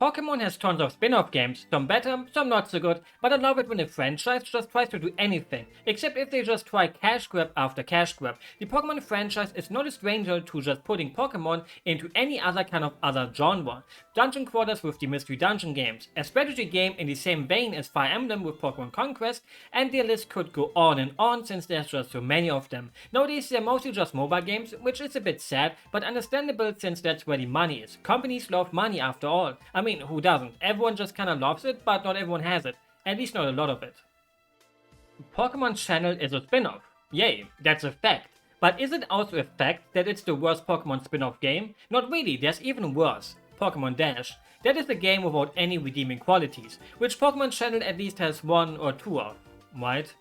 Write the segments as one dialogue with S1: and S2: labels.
S1: Pokemon has tons of spin-off games, some better, some not so good, but I love it when a franchise just tries to do anything, except if they just try cash grab after cash grab. The Pokemon franchise is not a stranger to just putting Pokemon into any other kind of other genre. Dungeon Quarters with the Mystery Dungeon games, a strategy game in the same vein as Fire Emblem with Pokemon Conquest, and the list could go on since there's just so many of them. Nowadays they're mostly just mobile games, which is a bit sad, but understandable since that's where the money is. Companies love money after all. I mean, who doesn't? Everyone just kinda loves it, but not everyone has it. At least not a lot of it. Pokemon Channel is a spin-off. Yay, that's a fact. But is it also a fact that it's the worst Pokemon spin-off game? Not really, there's even worse. Pokemon Dash. That is the game without any redeeming qualities, which Pokemon Channel at least has one or two of, right?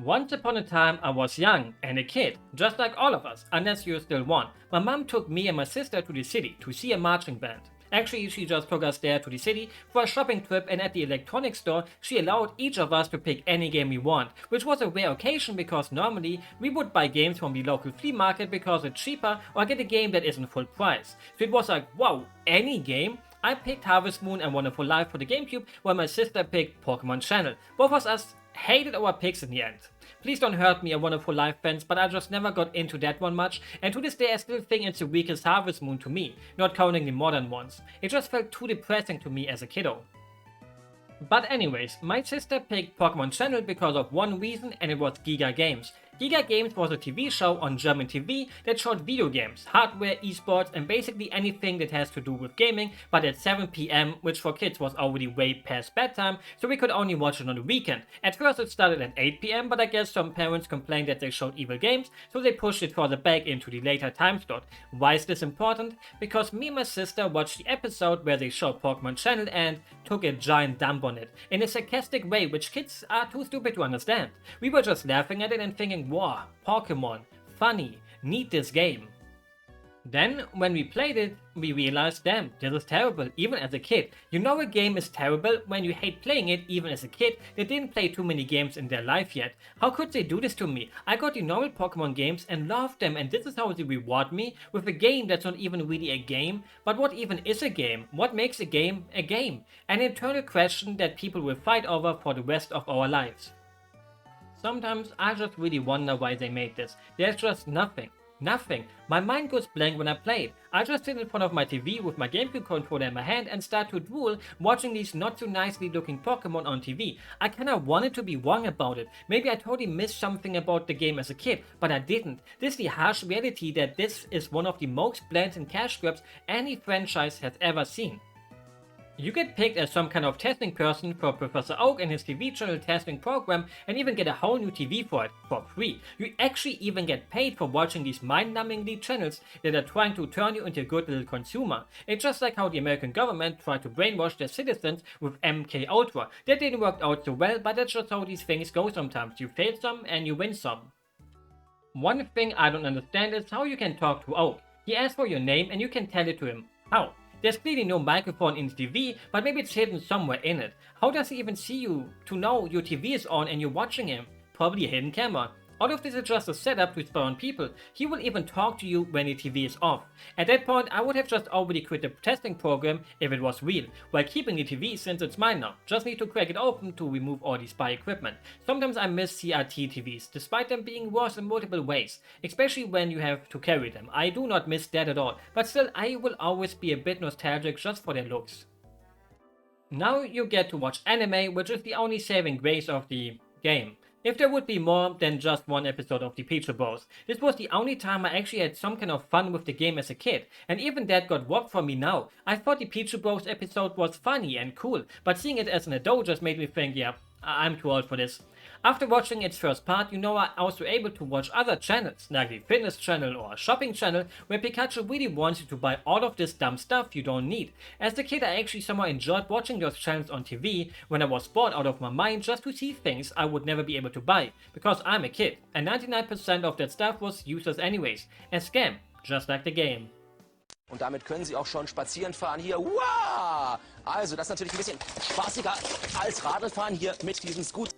S1: Once upon a time I was young and a kid, just like all of us, unless you're still one. My mom took me and my sister to the city to see a marching band. Actually, she just took us there to the city for a shopping trip, and at the electronics store, she allowed each of us to pick any game we want, which was a rare occasion because normally we would buy games from the local flea market because it's cheaper or get a game that isn't full price. So it was like, wow, any game? I picked Harvest Moon and Wonderful Life for the GameCube, while my sister picked Pokemon Channel. Both of us hated our picks in the end. Please don't hurt me, a Wonderful Life fans, but I just never got into that one much, and to this day I still think it's the weakest Harvest Moon to me, not counting the modern ones. It just felt too depressing to me as a kiddo. But anyways, my sister picked Pokemon Channel because of one reason, and it was Giga Games. Giga Games was a TV show on German TV that showed video games, hardware, esports, and basically anything that has to do with gaming, but at 7 PM, which for kids was already way past bedtime, so we could only watch it on the weekend. At first it started at 8 PM, but I guess some parents complained that they showed evil games, so they pushed it further back into the later time slot. Why is this important? Because me and my sister watched the episode where they showed Pokemon Channel and took a giant dump on it, in a sarcastic way which kids are too stupid to understand. We were just laughing at it and thinking, wow, Pokemon, funny, need this game. Then, when we played it, we realized, damn, this is terrible, even as a kid. You know a game is terrible when you hate playing it, even as a kid that didn't play too many games in their life yet. How could they do this to me? I got the normal Pokemon games and loved them, and this is how they reward me with a game that's not even really a game. But what even is a game? What makes a game a game? An eternal question that people will fight over for the rest of our lives. Sometimes I just really wonder why they made this. There's just nothing. Nothing. My mind goes blank when I play it. I just sit in front of my TV with my GameCube controller in my hand and start to drool watching these not so nicely looking Pokemon on TV. I kinda wanted to be wrong about it. Maybe I totally missed something about the game as a kid, but I didn't. This is the harsh reality that this is one of the most blatant cash grabs any franchise has ever seen. You get picked as some kind of testing person for Professor Oak and his TV channel testing program and even get a whole new TV for it, for free. You actually even get paid for watching these mind-numbingly channels that are trying to turn you into a good little consumer. It's just like how the American government tried to brainwash their citizens with MK Ultra. That didn't work out so well, but that's just how these things go sometimes. You fail some and you win some. One thing I don't understand is how you can talk to Oak. He asks for your name and you can tell it to him. How? There's clearly no microphone in the TV, but maybe it's hidden somewhere in it. How does he even see you to know your TV is on and you're watching him? Probably a hidden camera. All of this is just a setup to spy on people. He will even talk to you when the TV is off. At that point, I would have just already quit the testing program if it was real, while keeping the TV since it's mine now. Just need to crack it open to remove all the spy equipment. Sometimes I miss CRT TVs, despite them being worse in multiple ways, especially when you have to carry them. I do not miss that at all, but still I will always be a bit nostalgic just for their looks. Now you get to watch anime, which is the only saving grace of the game. If there would be more than just one episode of the Pikachu Bros. This was the only time I actually had some kind of fun with the game as a kid, and even that got robbed from me now. I thought the Pikachu Bros episode was funny and cool, but seeing it as an adult just made me think, yeah, I'm too old for this. After watching its first part, you know, I'm also able to watch other channels, like the fitness channel or shopping channel, where Pikachu really wants you to buy all of this dumb stuff you don't need. As a kid, I actually somehow enjoyed watching those channels on TV when I was bored out of my mind just to see things I would never be able to buy, because I'm a kid, and 99% of that stuff was useless anyways, a scam, just like the game.
S2: Und damit können Sie auch schon spazieren fahren hier. Wow! Also, das ist natürlich ein bisschen spaßiger als Radlfahren hier mit diesem Scooter.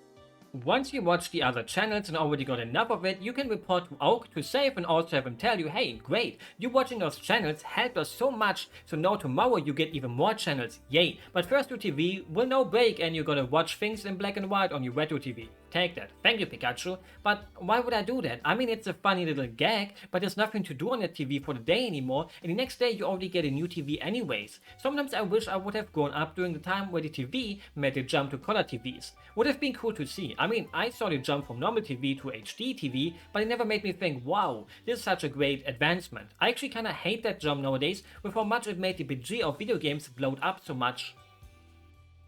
S1: Once you watch the other channels and already got enough of it, you can report to Oak to save and also have him tell you, hey, great, you watching those channels helped us so much, so now tomorrow you get even more channels, yay. But first your TV will no break and you're gonna watch things in black and white on your retro TV. Take that. Thank you, Pikachu. But why would I do that? I mean, it's a funny little gag, but there's nothing to do on the TV for the day anymore, and the next day you already get a new TV anyways. Sometimes I wish I would have grown up during the time where the TV made the jump to color TVs. Would have been cool to see. I mean, I saw the jump from normal TV to HD TV, but it never made me think, wow, this is such a great advancement. I actually kinda hate that jump nowadays with how much it made the budget of video games blow up so much.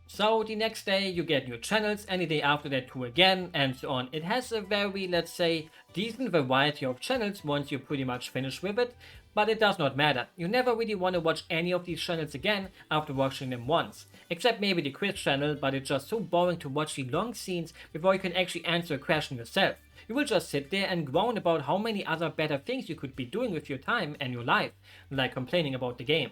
S1: So the next day you get new channels, and the day after that too again, and so on. It has a very, let's say, decent variety of channels once you're pretty much finished with it, but it does not matter. You never really want to watch any of these channels again after watching them once. Except maybe the quiz channel, but it's just so boring to watch the long scenes before you can actually answer a question yourself. You will just sit there and groan about how many other better things you could be doing with your time and your life, like complaining about the game.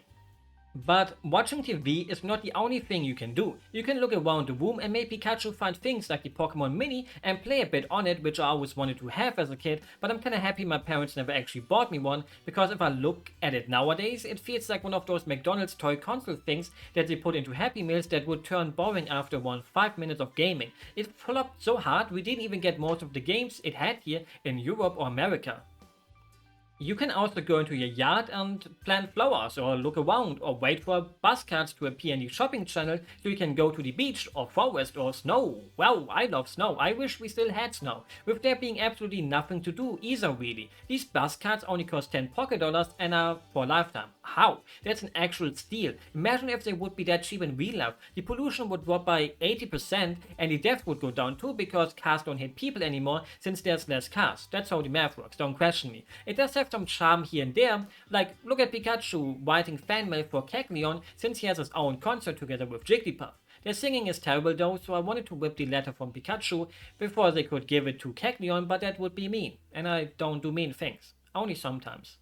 S1: But watching TV is not the only thing you can do. You can look around the room and make Pikachu find things like the Pokémon Mini and play a bit on it, which I always wanted to have as a kid, but I'm kinda happy my parents never actually bought me one, because if I look at it nowadays, it feels like one of those McDonald's toy console things that they put into Happy Meals that would turn boring after 5 minutes of gaming. It flopped so hard we didn't even get most of the games it had here in Europe or America. You can also go into your yard and plant flowers, or look around, or wait for bus cards to appear in the shopping channel so you can go to the beach or forest or snow. Wow, I love snow. I wish we still had snow, with there being absolutely nothing to do either really. These bus cards only cost 10 pocket dollars and are for a lifetime. How? That's an actual steal. Imagine if they would be that cheap in real life. The pollution would drop by 80% and the death would go down too, because cars don't hit people anymore since there's less cars. That's how the math works, don't question me. It does have some charm here and there, like look at Pikachu writing fan mail for Kecleon since he has his own concert together with Jigglypuff. Their singing is terrible though, so I wanted to whip the letter from Pikachu before they could give it to Kecleon, but that would be mean, and I don't do mean things. Only sometimes.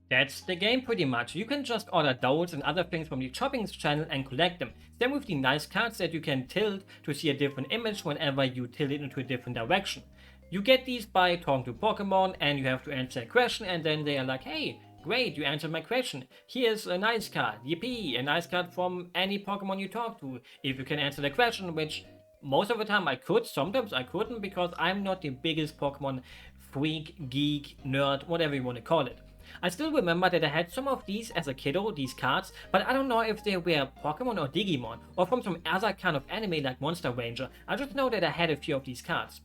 S1: That's the game pretty much. You can just order dolls and other things from the shopping channel and collect them. Same with the nice cards that you can tilt to see a different image whenever you tilt it into a different direction. You get these by talking to Pokemon and you have to answer a question, and then they are like, hey, great, you answered my question. Here's a nice card. Yippee, a nice card from any Pokemon you talk to. If you can answer the question, which most of the time I could, sometimes I couldn't, because I'm not the biggest Pokemon freak, geek, nerd, whatever you want to call it. I still remember that I had some of these as a kiddo, these cards, but I don't know if they were Pokemon or Digimon, or from some other kind of anime like Monster Ranger. I just know that I had a few of these cards.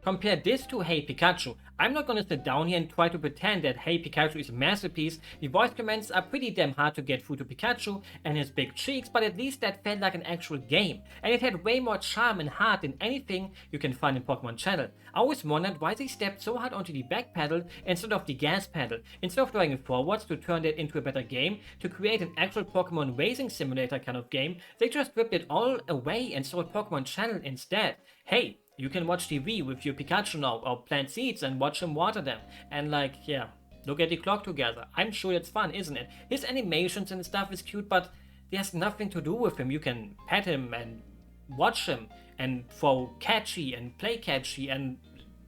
S1: Compare this to Hey Pikachu. I'm not gonna sit down here and try to pretend that Hey Pikachu is a masterpiece. The voice commands are pretty damn hard to get through to Pikachu and his big cheeks, but at least that felt like an actual game. And it had way more charm and heart than anything you can find in Pokemon Channel. I always wondered why they stepped so hard onto the back pedal instead of the gas pedal. Instead of driving forwards to turn that into a better game, to create an actual Pokemon racing simulator kind of game, they just ripped it all away and sold Pokemon Channel instead. Hey, you can watch TV with your Pikachu now, or plant seeds and watch him water them. And like, yeah, look at the clock together. I'm sure it's fun, isn't it? His animations and stuff is cute, but there's nothing to do with him. You can pet him and watch him and throw catchy and play catchy and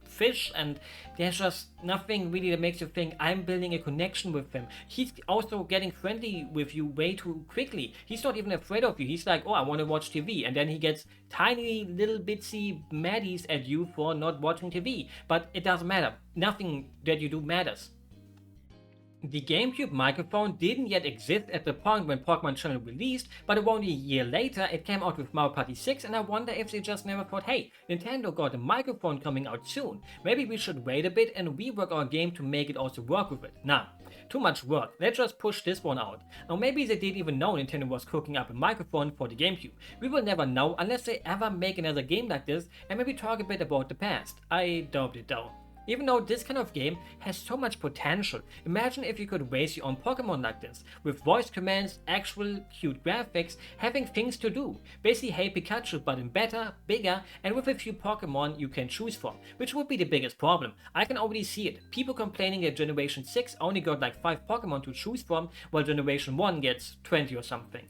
S1: fish, and there's just nothing really that makes you think I'm building a connection with him. He's also getting friendly with you way too quickly. He's not even afraid of you. He's like, oh, I want to watch TV, and then he gets tiny little bitsy maddies at you for not watching TV. But it doesn't matter. Nothing that you do matters. The GameCube microphone didn't yet exist at the point when Pokemon Channel released, but around a year later it came out with Mario Party 6, and I wonder if they just never thought, hey, Nintendo got a microphone coming out soon, maybe we should wait a bit and rework our game to make it also work with it. Nah, too much work, let's just push this one out. Or maybe they didn't even know Nintendo was cooking up a microphone for the GameCube. We will never know unless they ever make another game like this and maybe talk a bit about the past. I doubt it though. Even though this kind of game has so much potential, imagine if you could raise your own Pokemon like this, with voice commands, actual cute graphics, having things to do. Basically Hey Pikachu but in better, bigger, and with a few Pokemon you can choose from, which would be the biggest problem. I can already see it. People complaining that Generation 6 only got like 5 Pokemon to choose from, while Generation 1 gets 20 or something.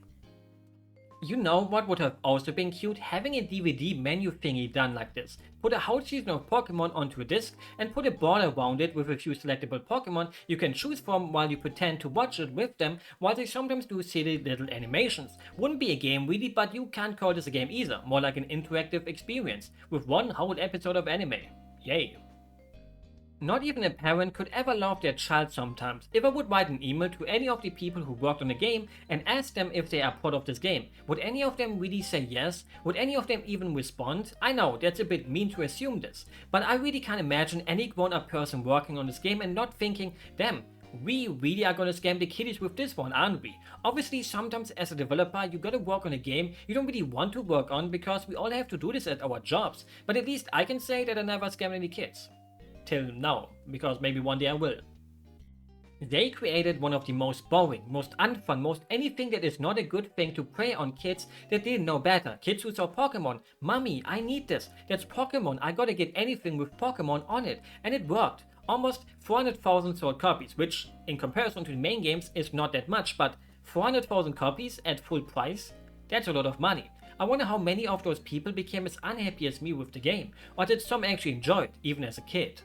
S1: You know what would have also been cute? Having a DVD menu thingy done like this. Put a whole season of Pokemon onto a disc and put a border around it with a few selectable Pokemon you can choose from while you pretend to watch it with them, while they sometimes do silly little animations. Wouldn't be a game really, but you can't call this a game either, more like an interactive experience, with one whole episode of anime. Yay. Not even a parent could ever love their child sometimes. If I would write an email to any of the people who worked on the game and ask them if they are part of this game, would any of them really say yes? Would any of them even respond? I know, that's a bit mean to assume this, but I really can't imagine any grown-up person working on this game and not thinking, damn, we really are gonna scam the kiddies with this one, aren't we? Obviously, sometimes as a developer, you gotta work on a game you don't really want to work on because we all have to do this at our jobs, but at least I can say that I never scammed any kids. Till now, because maybe one day I will. They created one of the most boring, most unfun, most anything that is not a good thing to prey on kids that didn't know better. Kids who saw Pokemon. Mommy, I need this. That's Pokemon. I gotta get anything with Pokemon on it. And it worked. Almost 400,000 sold copies, which in comparison to the main games is not that much, but 400,000 copies at full price? That's a lot of money. I wonder how many of those people became as unhappy as me with the game, or did some actually enjoy it, even as a kid.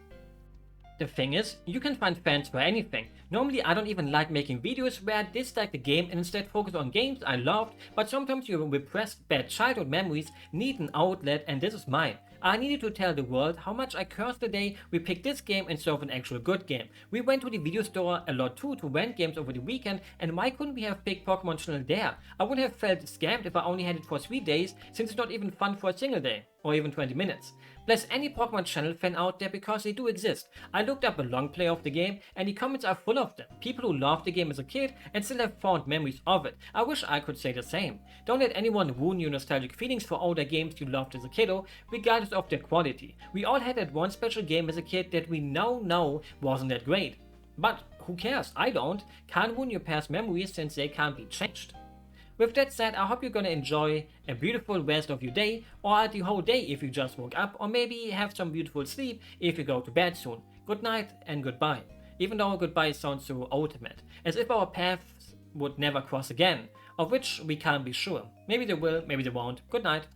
S1: The thing is, you can find fans for anything. Normally I don't even like making videos where I dislike the game and instead focus on games I loved, but sometimes your repressed bad childhood memories need an outlet, and this is mine. I needed to tell the world how much I cursed the day we picked this game instead of an actual good game. We went to the video store a lot too to rent games over the weekend, and why couldn't we have picked Pokemon Channel there? I would have felt scammed if I only had it for 3 days, since it's not even fun for a single day, or even 20 minutes. Bless any Pokemon Channel fan out there because they do exist. I looked up a long play of the game and the comments are full of them. People who loved the game as a kid and still have fond memories of it. I wish I could say the same. Don't let anyone ruin your nostalgic feelings for older games you loved as a kiddo, regardless of their quality. We all had that one special game as a kid that we now know wasn't that great. But who cares? I don't. Can't ruin your past memories since they can't be changed. With that said, I hope you're gonna enjoy a beautiful rest of your day, or the whole day if you just woke up, or maybe have some beautiful sleep if you go to bed soon. Good night and goodbye. Even though goodbye sounds so ultimate, as if our paths would never cross again, of which we can't be sure. Maybe they will, maybe they won't. Good night.